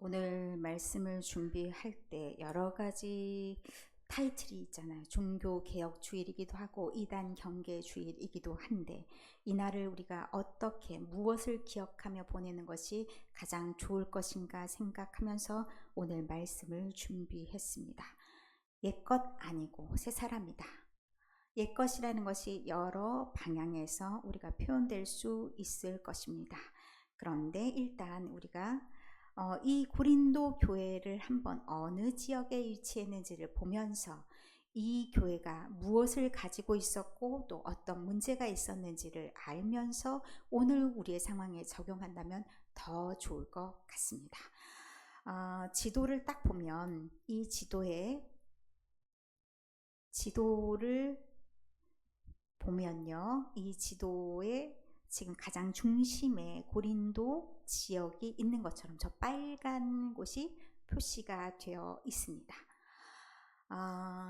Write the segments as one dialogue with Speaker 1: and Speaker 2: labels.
Speaker 1: 오늘 말씀을 준비할 때 여러 가지 타이틀이 있잖아요. 종교 개혁 주일이기도 하고 이단 경계 주일이기도 한데, 이날을 우리가 어떻게 무엇을 기억하며 보내는 것이 가장 좋을 것인가 생각하면서 오늘 말씀을 준비했습니다. 옛것 아니고 새 사람이다. 옛것이라는 것이 여러 방향에서 우리가 표현될 수 있을 것입니다. 그런데 일단 우리가 이 고린도 교회를 한번 어느 지역에 위치했는지를 보면서 이 교회가 무엇을 가지고 있었고 또 어떤 문제가 있었는지를 알면서 오늘 우리의 상황에 적용한다면 더 좋을 것 같습니다. 지도를 딱 보면 이 지도를 보면요, 이 지도에 지금 가장 중심에 고린도 지역이 있는 것처럼 저 빨간 곳이 표시가 되어 있습니다.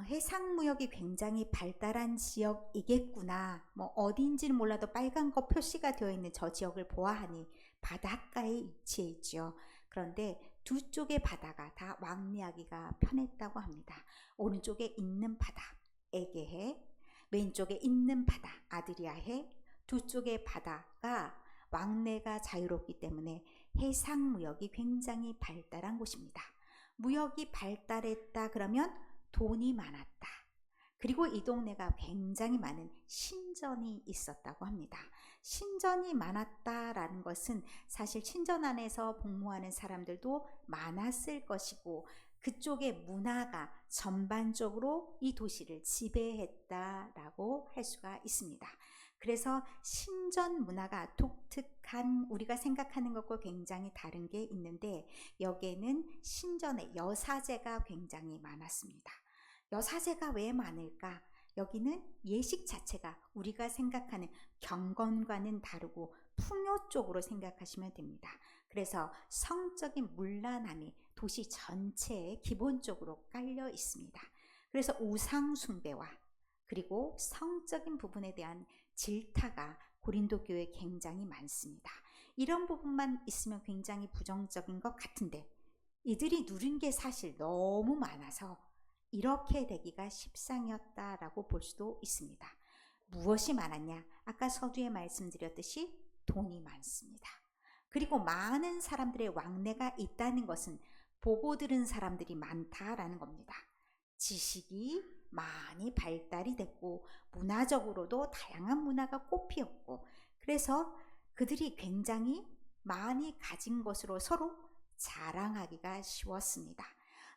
Speaker 1: 해상무역이 굉장히 발달한 지역이겠구나, 어딘지는 몰라도 빨간 거 표시가 되어 있는 저 지역을 보아하니 바닷가에 위치해 있죠. 그런데 두 쪽의 바다가 다 왕래하기가 편했다고 합니다. 오른쪽에 있는 바다 에게해, 왼쪽에 있는 바다 아드리아해, 두 쪽의 바다가 왕래가 자유롭기 때문에 해상무역이 굉장히 발달한 곳입니다. 무역이 발달했다 그러면 돈이 많았다. 그리고 이 동네가 굉장히 많은 신전이 있었다고 합니다. 신전이 많았다라는 것은 사실 신전 안에서 복무하는 사람들도 많았을 것이고, 그쪽의 문화가 전반적으로 이 도시를 지배했다라고 할 수가 있습니다. 그래서 신전 문화가 독특한, 우리가 생각하는 것과 굉장히 다른 게 있는데, 여기에는 신전의 여사제가 굉장히 많았습니다. 여사제가 왜 많을까? 여기는 예식 자체가 우리가 생각하는 경건과는 다르고 풍요 쪽으로 생각하시면 됩니다. 그래서 성적인 문란함이 도시 전체에 기본적으로 깔려 있습니다. 그래서 우상 숭배와 그리고 성적인 부분에 대한 질타가 고린도 교회에 굉장히 많습니다. 이런 부분만 있으면 굉장히 부정적인 것 같은데, 이들이 누린 게 사실 너무 많아서 이렇게 되기가 십상이었다라고 볼 수도 있습니다. 무엇이 많았냐? 아까 서두에 말씀드렸듯이 돈이 많습니다. 그리고 많은 사람들의 왕래가 있다는 것은 보고 들은 사람들이 많다라는 겁니다. 지식이 많이 발달이 됐고 문화적으로도 다양한 문화가 꽃피었고, 그래서 그들이 굉장히 많이 가진 것으로 서로 자랑하기가 쉬웠습니다.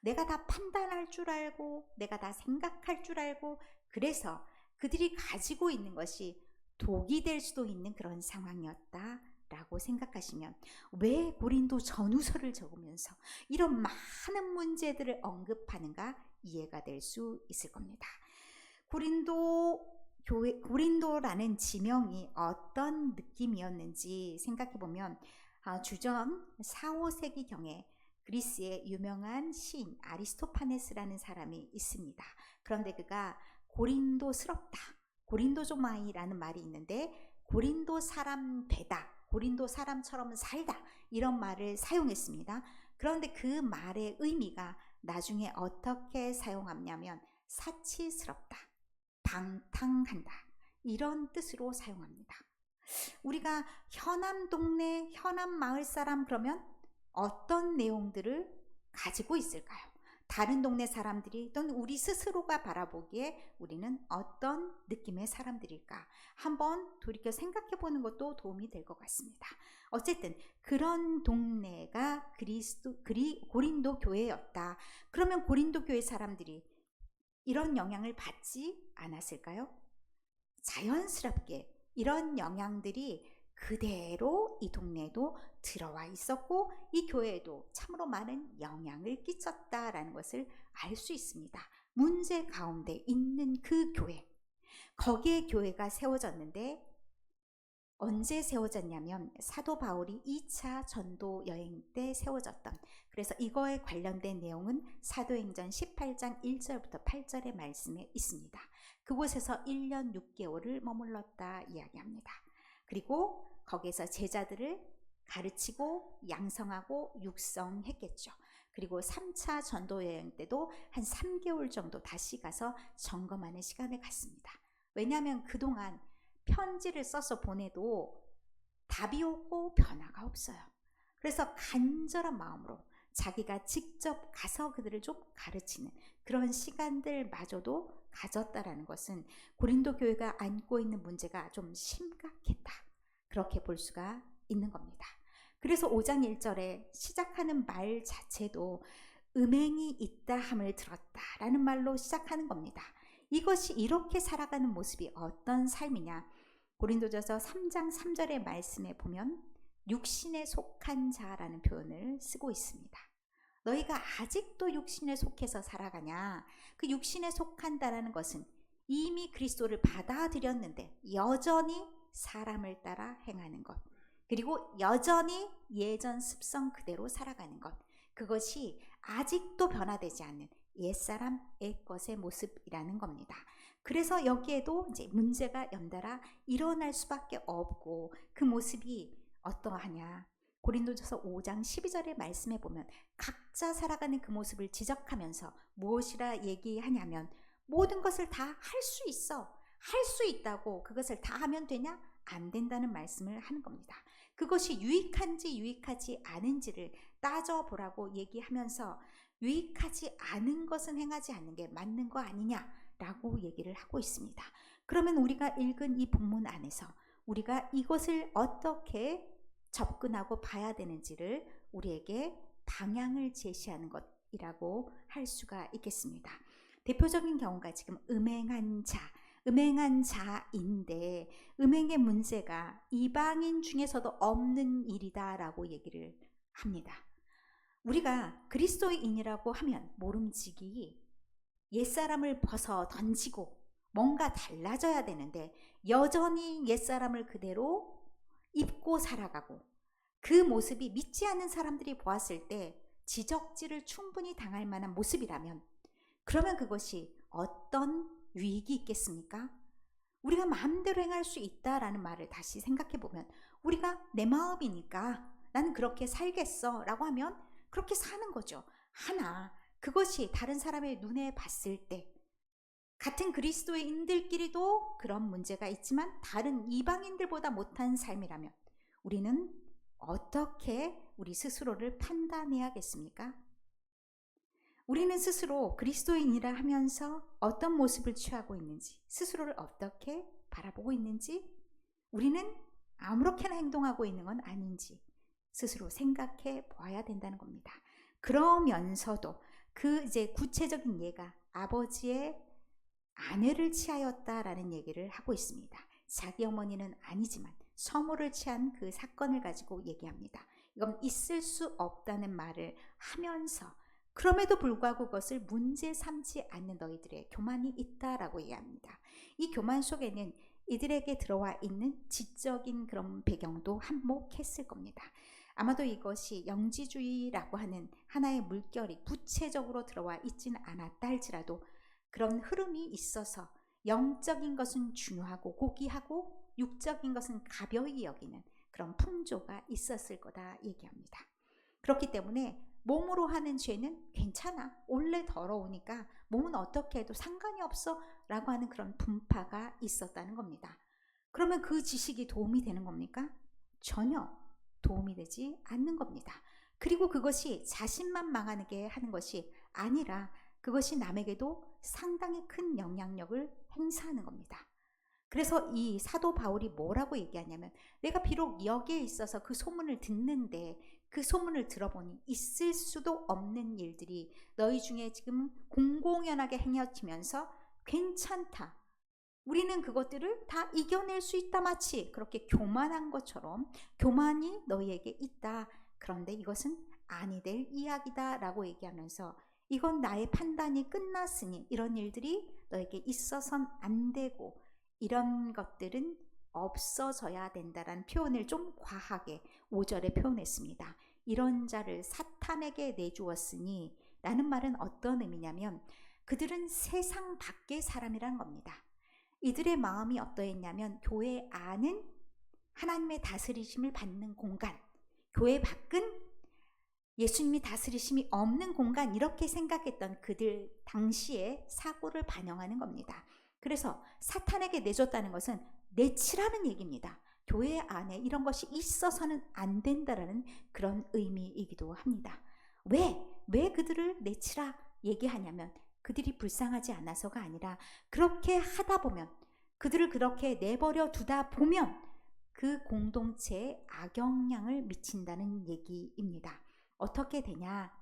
Speaker 1: 내가 다 판단할 줄 알고 내가 다 생각할 줄 알고, 그래서 그들이 가지고 있는 것이 독이 될 수도 있는 그런 상황이었다라고 생각하시면, 왜 고린도 전후서를 적으면서 이런 많은 문제들을 언급하는가 이해가 될 수 있을 겁니다. 고린도라는 지명이 어떤 느낌이었는지 생각해보면, 주전 4, 5세기경에 그리스의 유명한 시인 아리스토파네스라는 사람이 있습니다. 그런데 그가 고린도스럽다, 고린도조마이라는 말이 있는데, 고린도 사람 되다, 고린도 사람처럼 살다, 이런 말을 사용했습니다. 그런데 그 말의 의미가 나중에 어떻게 사용하냐면 사치스럽다, 방탕한다, 이런 뜻으로 사용합니다. 우리가 현암 동네, 현암 마을 사람 그러면 어떤 내용들을 가지고 있을까요? 다른 동네 사람들이 또는 우리 스스로가 바라보기에 우리는 어떤 느낌의 사람들일까? 한번 돌이켜 생각해 보는 것도 도움이 될 것 같습니다. 어쨌든 그런 동네가 고린도 교회였다. 그러면 고린도 교회 사람들이 이런 영향을 받지 않았을까요? 자연스럽게 이런 영향들이 그대로 이 동네에도 들어와 있었고, 이 교회에도 참으로 많은 영향을 끼쳤다라는 것을 알 수 있습니다. 문제 가운데 있는 그 교회, 거기에 교회가 세워졌는데, 언제 세워졌냐면 사도 바울이 2차 전도 여행 때 세워졌던, 그래서 이거에 관련된 내용은 사도행전 18장 1절부터 8절의 말씀에 있습니다. 그곳에서 1년 6개월을 머물렀다 이야기합니다. 그리고 거기에서 제자들을 가르치고 양성하고 육성했겠죠. 그리고 3차 전도 여행 때도 한 3개월 정도 다시 가서 점검하는 시간을 갖습니다. 왜냐하면 그동안 편지를 써서 보내도 답이 오고 변화가 없어요. 그래서 간절한 마음으로 자기가 직접 가서 그들을 좀 가르치는 그런 시간들마저도 가졌다라는 것은 고린도 교회가 안고 있는 문제가 좀 심각했다. 그렇게 볼 수가 있는 겁니다. 그래서 5장 1절에 시작하는 말 자체도 음행이 있다 함을 들었다라는 말로 시작하는 겁니다. 이것이 이렇게 살아가는 모습이 어떤 삶이냐? 고린도전서 3장 3절의 말씀에 보면 육신에 속한 자라는 표현을 쓰고 있습니다. 너희가 아직도 육신에 속해서 살아가냐? 그 육신에 속한다라는 것은 이미 그리스도를 받아들였는데 여전히 사람을 따라 행하는 것, 그리고 여전히 예전 습성 그대로 살아가는 것, 그것이 아직도 변화되지 않는 옛사람 옛것의 모습이라는 겁니다. 그래서 여기에도 이제 문제가 연달아 일어날 수밖에 없고, 그 모습이 어떠하냐? 고린도전서 5장 12절의 말씀에 보면 각자 살아가는 그 모습을 지적하면서 무엇이라 얘기하냐면, 모든 것을 다 할 수 있어, 할 수 있다고 그것을 다 하면 되냐? 안 된다는 말씀을 하는 겁니다. 그것이 유익한지 유익하지 않은지를 따져보라고 얘기하면서 유익하지 않은 것은 행하지 않는 게 맞는 거 아니냐라고 얘기를 하고 있습니다. 그러면 우리가 읽은 이 본문 안에서 우리가 이것을 어떻게 접근하고 봐야 되는지를 우리에게 방향을 제시하는 것이라고 할 수가 있겠습니다. 대표적인 경우가 지금 음행한 자인데, 음행의 문제가 이방인 중에서도 없는 일이다라고 얘기를 합니다. 우리가 그리스도인이라고 하면 모름지기 옛사람을 벗어 던지고 뭔가 달라져야 되는데, 여전히 옛사람을 그대로 입고 살아가고 그 모습이 믿지 않는 사람들이 보았을 때 지적질을 충분히 당할 만한 모습이라면, 그러면 그것이 어떤 유익이 있겠습니까? 우리가 마음대로 행할 수 있다라는 말을 다시 생각해 보면, 우리가 내 마음이니까 나는 그렇게 살겠어 라고 하면 그렇게 사는 거죠. 하나, 그것이 다른 사람의 눈에 봤을 때 같은 그리스도인들끼리도 그런 문제가 있지만 다른 이방인들보다 못한 삶이라면 우리는 어떻게 우리 스스로를 판단해야겠습니까? 우리는 스스로 그리스도인이라 하면서 어떤 모습을 취하고 있는지, 스스로를 어떻게 바라보고 있는지, 우리는 아무렇게나 행동하고 있는 건 아닌지 스스로 생각해 보아야 된다는 겁니다. 그러면서도 그 이제 구체적인 예가 아버지의 아내를 취하였다라는 얘기를 하고 있습니다. 자기 어머니는 아니지만 서모를 취한 그 사건을 가지고 얘기합니다. 이건 있을 수 없다는 말을 하면서 그럼에도 불구하고 그것을 문제 삼지 않는 너희들의 교만이 있다라고 얘기합니다. 이 교만 속에는 이들에게 들어와 있는 지적인 그런 배경도 한몫했을 겁니다. 아마도 이것이 영지주의라고 하는 하나의 물결이 구체적으로 들어와 있지는 않았다 할지라도 그런 흐름이 있어서 영적인 것은 중요하고 고귀하고 육적인 것은 가벼이 여기는 그런 풍조가 있었을 거다 얘기합니다. 그렇기 때문에 몸으로 하는 죄는 괜찮아, 원래 더러우니까 몸은 어떻게 해도 상관이 없어 라고 하는 그런 분파가 있었다는 겁니다. 그러면 그 지식이 도움이 되는 겁니까? 전혀 도움이 되지 않는 겁니다. 그리고 그것이 자신만 망하게 하는 것이 아니라 그것이 남에게도 상당히 큰 영향력을 행사하는 겁니다. 그래서 이 사도 바울이 뭐라고 얘기하냐면, 내가 비록 여기에 있어서 그 소문을 듣는데 그 소문을 들어보니 있을 수도 없는 일들이 너희 중에 지금 공공연하게 행해지면서 괜찮다, 우리는 그것들을 다 이겨낼 수 있다, 마치 그렇게 교만한 것처럼 교만이 너희에게 있다, 그런데 이것은 아니 될 이야기다 라고 얘기하면서 이건 나의 판단이 끝났으니 이런 일들이 너에게 있어선 안 되고 이런 것들은 없어져야 된다라는 표현을 좀 과하게 5절에 표현했습니다. 이런 자를 사탄에게 내주었으니 라는 말은 어떤 의미냐면, 그들은 세상 밖의 사람이란 겁니다. 이들의 마음이 어떠했냐면 교회 안은 하나님의 다스리심을 받는 공간, 교회 밖은 예수님이 다스리심이 없는 공간, 이렇게 생각했던 그들 당시의 사고를 반영하는 겁니다. 그래서 사탄에게 내줬다는 것은 내치라는 얘기입니다. 교회 안에 이런 것이 있어서는 안 된다라는 그런 의미이기도 합니다. 왜 그들을 내치라 얘기하냐면 그들이 불쌍하지 않아서가 아니라 그렇게 하다 보면, 그들을 그렇게 내버려 두다 보면 그 공동체에 악영향을 미친다는 얘기입니다. 어떻게 되냐?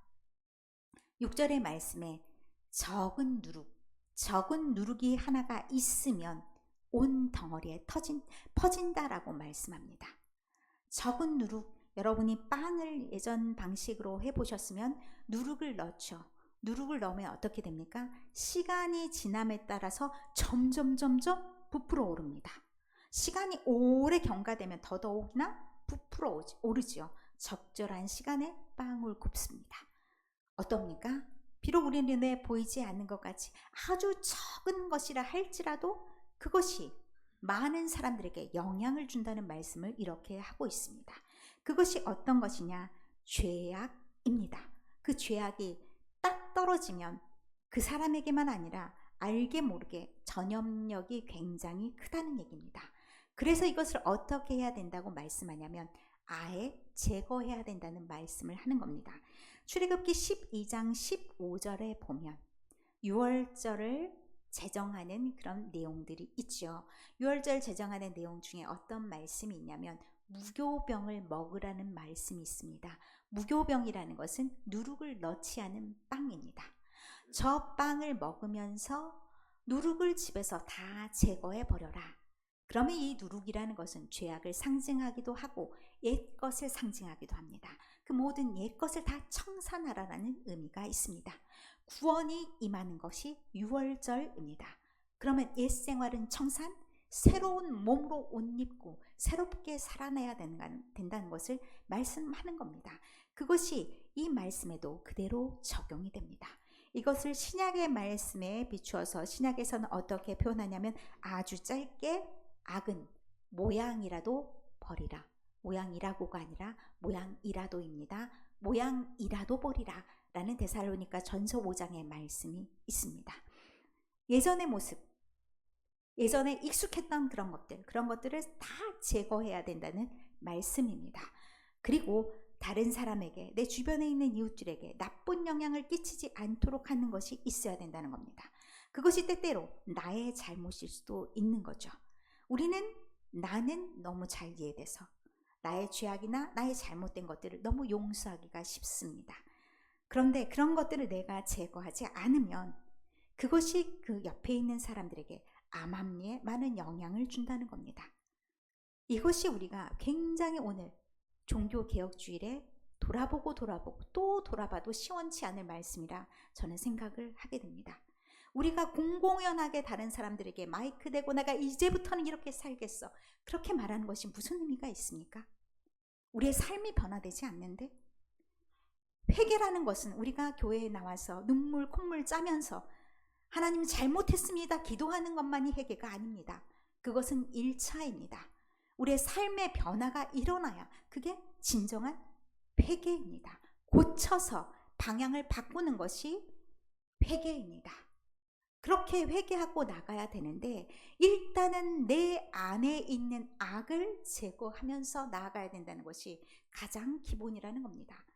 Speaker 1: 6절의 말씀에 적은 누룩이 하나가 있으면 온 덩어리에 퍼진다라고 말씀합니다. 적은 누룩, 여러분이 빵을 예전 방식으로 해보셨으면 누룩을 넣죠. 누룩을 넣으면 어떻게 됩니까? 시간이 지남에 따라서 점점 부풀어 오릅니다. 시간이 오래 경과되면 더더욱이나 부풀어 오르죠. 적절한 시간에 빵을 굽습니다. 어떻습니까? 비록 우리 눈에 보이지 않는 것 같이 아주 적은 것이라 할지라도 그것이 많은 사람들에게 영향을 준다는 말씀을 이렇게 하고 있습니다. 그것이 어떤 것이냐? 죄악입니다. 그 죄악이 딱 떨어지면 그 사람에게만 아니라 알게 모르게 전염력이 굉장히 크다는 얘기입니다. 그래서 이것을 어떻게 해야 된다고 말씀하냐면 아예 제거해야 된다는 말씀을 하는 겁니다. 출애굽기 12장 15절에 보면 유월절을 제정하는 그런 내용들이 있죠. 유월절 제정하는 내용 중에 어떤 말씀이 있냐면 무교병을 먹으라는 말씀이 있습니다. 무교병이라는 것은 누룩을 넣지 않은 빵입니다. 저 빵을 먹으면서 누룩을 집에서 다 제거해 버려라. 그러면 이 누룩이라는 것은 죄악을 상징하기도 하고 옛 것을 상징하기도 합니다. 그 모든 옛 것을 다 청산하라는 의미가 있습니다. 구원이 임하는 것이 유월절입니다. 그러면 옛 생활은 청산, 새로운 몸으로 옷 입고 새롭게 살아내야 된다는 것을 말씀하는 겁니다. 그것이 이 말씀에도 그대로 적용이 됩니다. 이것을 신약의 말씀에 비추어서 신약에서는 어떻게 표현하냐면 아주 짧게 악은 모양이라도 버리라. 모양이라고가 아니라 모양이라도입니다. 모양이라도 버리라 라는 데살로니가 전서 5장의 말씀이 있습니다. 예전의 모습, 예전에 익숙했던 그런 것들을 다 제거해야 된다는 말씀입니다. 그리고 다른 사람에게, 내 주변에 있는 이웃들에게 나쁜 영향을 끼치지 않도록 하는 것이 있어야 된다는 겁니다. 그것이 때때로 나의 잘못일 수도 있는 거죠. 나는 너무 잘 이해돼서 나의 죄악이나 나의 잘못된 것들을 너무 용서하기가 쉽습니다. 그런데 그런 것들을 내가 제거하지 않으면 그것이 그 옆에 있는 사람들에게 암암리에 많은 영향을 준다는 겁니다. 이것이 우리가 굉장히 오늘 종교개혁주일에 돌아보고 또 돌아봐도 시원치 않을 말씀이라 저는 생각을 하게 됩니다. 우리가 공공연하게 다른 사람들에게 마이크 대고 내가 이제부터는 이렇게 살겠어, 그렇게 말하는 것이 무슨 의미가 있습니까? 우리의 삶이 변화되지 않는데, 회개라는 것은 우리가 교회에 나와서 눈물 콧물 짜면서 하나님 잘못했습니다 기도하는 것만이 회개가 아닙니다. 그것은 1차입니다. 우리의 삶의 변화가 일어나야 그게 진정한 회개입니다. 고쳐서 방향을 바꾸는 것이 회개입니다. 그렇게 회개하고 나가야 되는데 일단은 내 안에 있는 악을 제거하면서 나아가야 된다는 것이 가장 기본이라는 겁니다.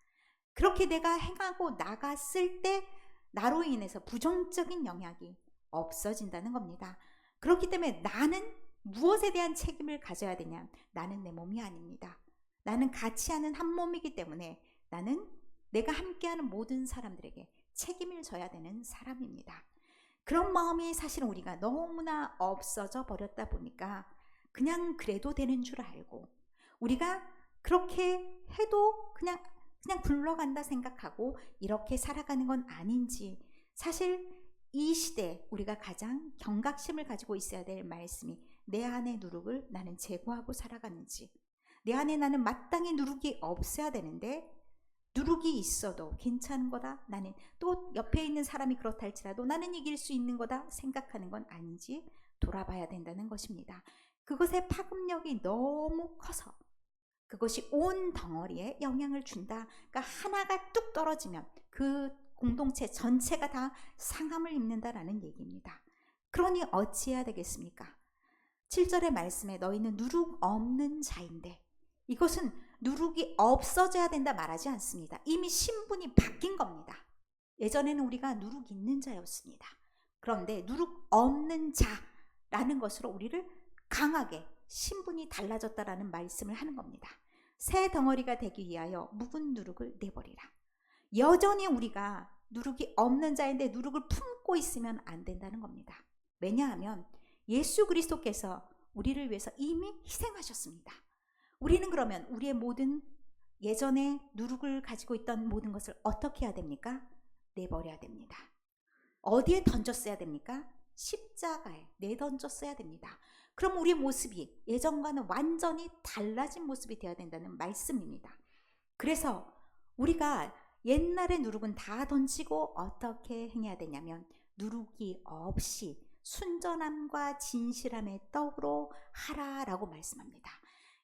Speaker 1: 그렇게 내가 행하고 나갔을 때 나로 인해서 부정적인 영향이 없어진다는 겁니다. 그렇기 때문에 나는 무엇에 대한 책임을 가져야 되냐? 나는 내 몸이 아닙니다. 나는 같이 하는 한 몸이기 때문에 나는 내가 함께하는 모든 사람들에게 책임을 져야 되는 사람입니다. 그런 마음이 사실은 우리가 너무나 없어져 버렸다 보니까 그냥 그래도 되는 줄 알고 우리가 그렇게 해도 그냥 굴러간다 생각하고 이렇게 살아가는 건 아닌지, 사실 이 시대에 우리가 가장 경각심을 가지고 있어야 될 말씀이 내 안의 누룩을 나는 제거하고 살아가는지, 내 안에 나는 마땅히 누룩이 없어야 되는데 누룩이 있어도 괜찮은 거다, 나는 또 옆에 있는 사람이 그렇다 할지라도 나는 이길 수 있는 거다 생각하는 건 아닌지 돌아봐야 된다는 것입니다. 그것의 파급력이 너무 커서 그것이 온 덩어리에 영향을 준다. 그러니까 하나가 뚝 떨어지면 그 공동체 전체가 다 상함을 입는다라는 얘기입니다. 그러니 어찌해야 되겠습니까? 7절의 말씀에 너희는 누룩 없는 자인데, 이것은 누룩이 없어져야 된다 말하지 않습니다. 이미 신분이 바뀐 겁니다. 예전에는 우리가 누룩 있는 자였습니다. 그런데 누룩 없는 자라는 것으로 우리를 강하게 신분이 달라졌다라는 말씀을 하는 겁니다. 새 덩어리가 되기 위하여 묵은 누룩을 내버리라. 여전히 우리가 누룩이 없는 자인데 누룩을 품고 있으면 안 된다는 겁니다. 왜냐하면 예수 그리스도께서 우리를 위해서 이미 희생하셨습니다. 우리는 그러면 우리의 모든 예전에 누룩을 가지고 있던 모든 것을 어떻게 해야 됩니까? 내버려야 됩니다. 어디에 던졌어야 됩니까? 십자가에 내던졌어야 됩니다. 그럼 우리의 모습이 예전과는 완전히 달라진 모습이 되어야 된다는 말씀입니다. 그래서 우리가 옛날의 누룩은 다 던지고 어떻게 행해야 되냐면 누룩이 없이 순전함과 진실함의 떡으로 하라라고 말씀합니다.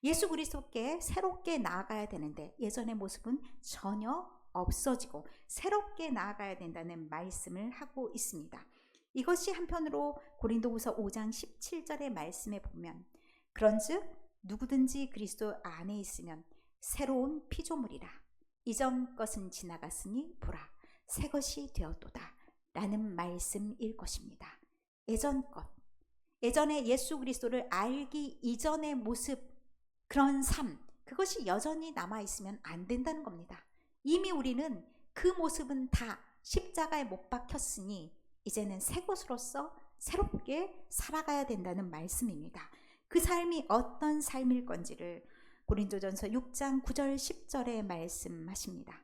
Speaker 1: 예수 그리스도께 새롭게 나아가야 되는데 예전의 모습은 전혀 없어지고 새롭게 나아가야 된다는 말씀을 하고 있습니다. 이것이 한편으로 고린도후서 5장 17절의 말씀에 보면 그런즉 누구든지 그리스도 안에 있으면 새로운 피조물이라. 이전 것은 지나갔으니 보라 새 것이 되었도다 라는 말씀일 것입니다. 예전 것, 예전에 예수 그리스도를 알기 이전의 모습, 그런 삶, 그것이 여전히 남아있으면 안 된다는 겁니다. 이미 우리는 그 모습은 다 십자가에 못 박혔으니 이제는 새 것으로서 새롭게 살아가야 된다는 말씀입니다. 그 삶이 어떤 삶일 건지를 고린도전서 6장 9절 10절에 말씀하십니다.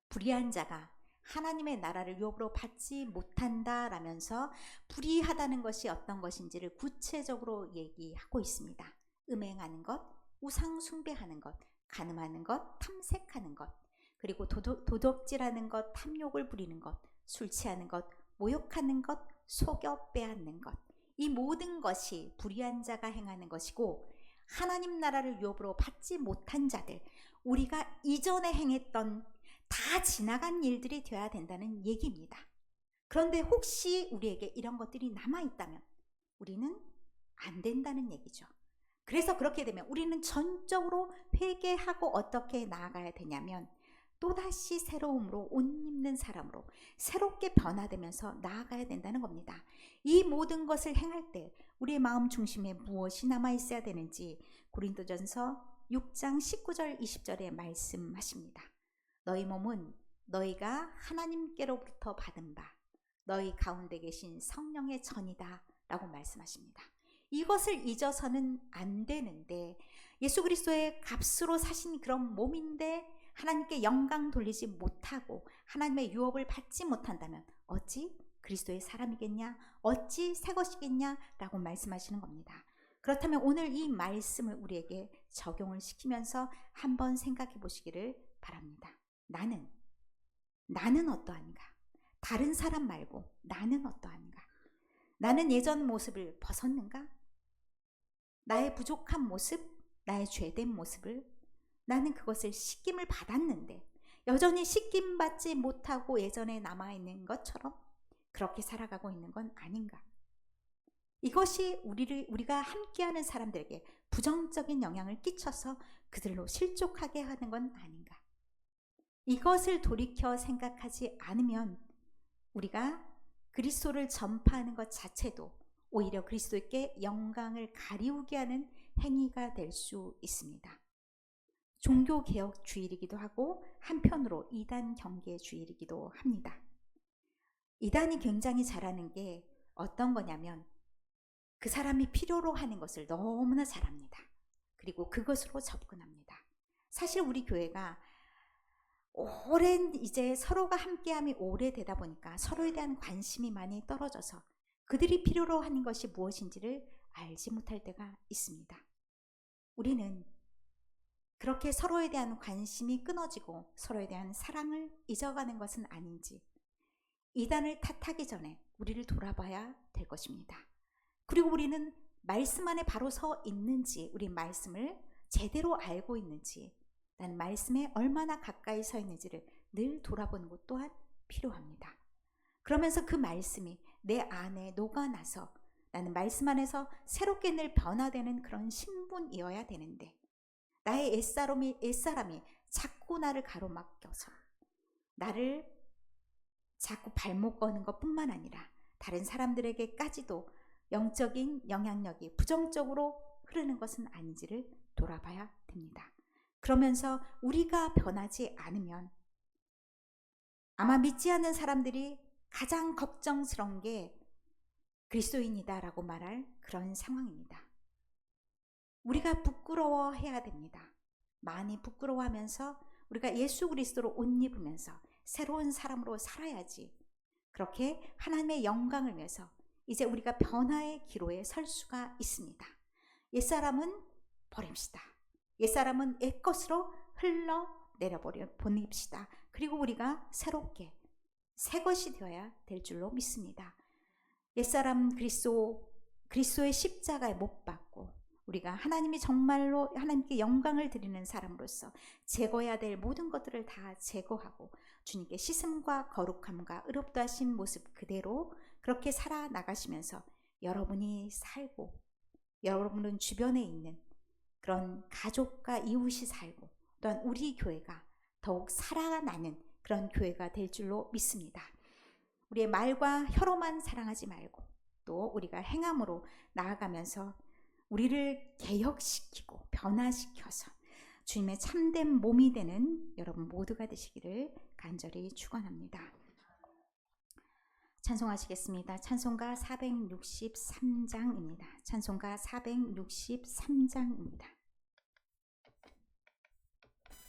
Speaker 1: 불의한 자가 하나님의 나라를 유업으로 받지 못한다 라면서 불의하다는 것이 어떤 것인지를 구체적으로 얘기하고 있습니다. 음행하는 것, 우상 숭배하는 것, 간음하는 것, 탐색하는 것, 그리고 도덕질하는 것, 탐욕을 부리는 것, 술 취하는 것, 모욕하는 것, 속여 빼앗는 것, 이 모든 것이 불의한 자가 행하는 것이고 하나님 나라를 유업으로 받지 못한 자들, 우리가 이전에 행했던 다 지나간 일들이 되어야 된다는 얘기입니다. 그런데 혹시 우리에게 이런 것들이 남아있다면 우리는 안 된다는 얘기죠. 그래서 그렇게 되면 우리는 전적으로 회개하고 어떻게 나아가야 되냐면 또다시 새로움으로 옷 입는 사람으로 새롭게 변화되면서 나아가야 된다는 겁니다. 이 모든 것을 행할 때 우리의 마음 중심에 무엇이 남아있어야 되는지 고린도전서 6장 19절 20절에 말씀하십니다. 너희 몸은 너희가 하나님께로부터 받은 바 너희 가운데 계신 성령의 전이다 라고 말씀하십니다. 이것을 잊어서는 안 되는데 예수 그리스도의 값으로 사신 그런 몸인데 하나님께 영광 돌리지 못하고 하나님의 유업을 받지 못한다면 어찌 그리스도의 사람이겠냐? 어찌 새 것이겠냐? 라고 말씀하시는 겁니다. 그렇다면 오늘 이 말씀을 우리에게 적용을 시키면서 한번 생각해 보시기를 바랍니다. 나는 어떠한가? 다른 사람 말고 나는 어떠한가? 나는 예전 모습을 벗었는가? 나의 부족한 모습, 나의 죄된 모습을 나는 그것을 씻김을 받았는데 여전히 씻김 받지 못하고 예전에 남아있는 것처럼 그렇게 살아가고 있는 건 아닌가? 이것이 우리가 함께하는 사람들에게 부정적인 영향을 끼쳐서 그들로 실족하게 하는 건 아닌가? 이것을 돌이켜 생각하지 않으면 우리가 그리스도를 전파하는 것 자체도 오히려 그리스도께 영광을 가리우게 하는 행위가 될 수 있습니다. 종교개혁주의이기도 하고 한편으로 이단 경계주의이기도 합니다. 이단이 굉장히 잘하는 게 어떤 거냐면 그 사람이 필요로 하는 것을 너무나 잘합니다. 그리고 그것으로 접근합니다. 사실 우리 교회가 오랜 이제 서로가 함께함이 오래되다 보니까 서로에 대한 관심이 많이 떨어져서 그들이 필요로 하는 것이 무엇인지를 알지 못할 때가 있습니다. 우리는 그렇게 서로에 대한 관심이 끊어지고 서로에 대한 사랑을 잊어가는 것은 아닌지 이단을 탓하기 전에 우리를 돌아봐야 될 것입니다. 그리고 우리는 말씀 안에 바로 서 있는지 우리 말씀을 제대로 알고 있는지, 나는 말씀에 얼마나 가까이 서 있는지를 늘 돌아보는 것 또한 필요합니다. 그러면서 그 말씀이 내 안에 녹아나서 나는 말씀 안에서 새롭게 늘 변화되는 그런 신분이어야 되는데, 나의 옛사람이 자꾸 나를 가로막혀서 나를 자꾸 발목 거는 것뿐만 아니라 다른 사람들에게까지도 영적인 영향력이 부정적으로 흐르는 것은 아닌지를 돌아봐야 됩니다. 그러면서 우리가 변하지 않으면 아마 믿지 않는 사람들이 가장 걱정스러운 게 그리스도인이다라고 말할 그런 상황입니다. 우리가 부끄러워해야 됩니다. 많이 부끄러워하면서 우리가 예수 그리스도로 옷 입으면서 새로운 사람으로 살아야지, 그렇게 하나님의 영광을 위해서 이제 우리가 변화의 기로에 설 수가 있습니다. 옛사람은 버립시다. 옛사람은 옛것으로 흘러내려버려 보냅시다. 그리고 우리가 새롭게 새 것이 되어야 될 줄로 믿습니다. 옛사람 그리스도의 십자가에 못 박고 우리가 하나님이 정말로 하나님께 영광을 드리는 사람으로서 제거해야 될 모든 것들을 다 제거하고 주님께 씻음과 거룩함과 의롭다 하신 모습 그대로 그렇게 살아나가시면서 여러분이 살고, 여러분은 주변에 있는 그런 가족과 이웃이 살고, 또한 우리 교회가 더욱 살아나는 그런 교회가 될 줄로 믿습니다. 우리의 말과 혀로만 사랑하지 말고 또 우리가 행함으로 나아가면서 우리를 개혁시키고 변화시켜서 주님의 참된 몸이 되는 여러분 모두가 되시기를 간절히 축원합니다. 찬송하시겠습니다. 찬송가 463장입니다. 찬송가 463장입니다.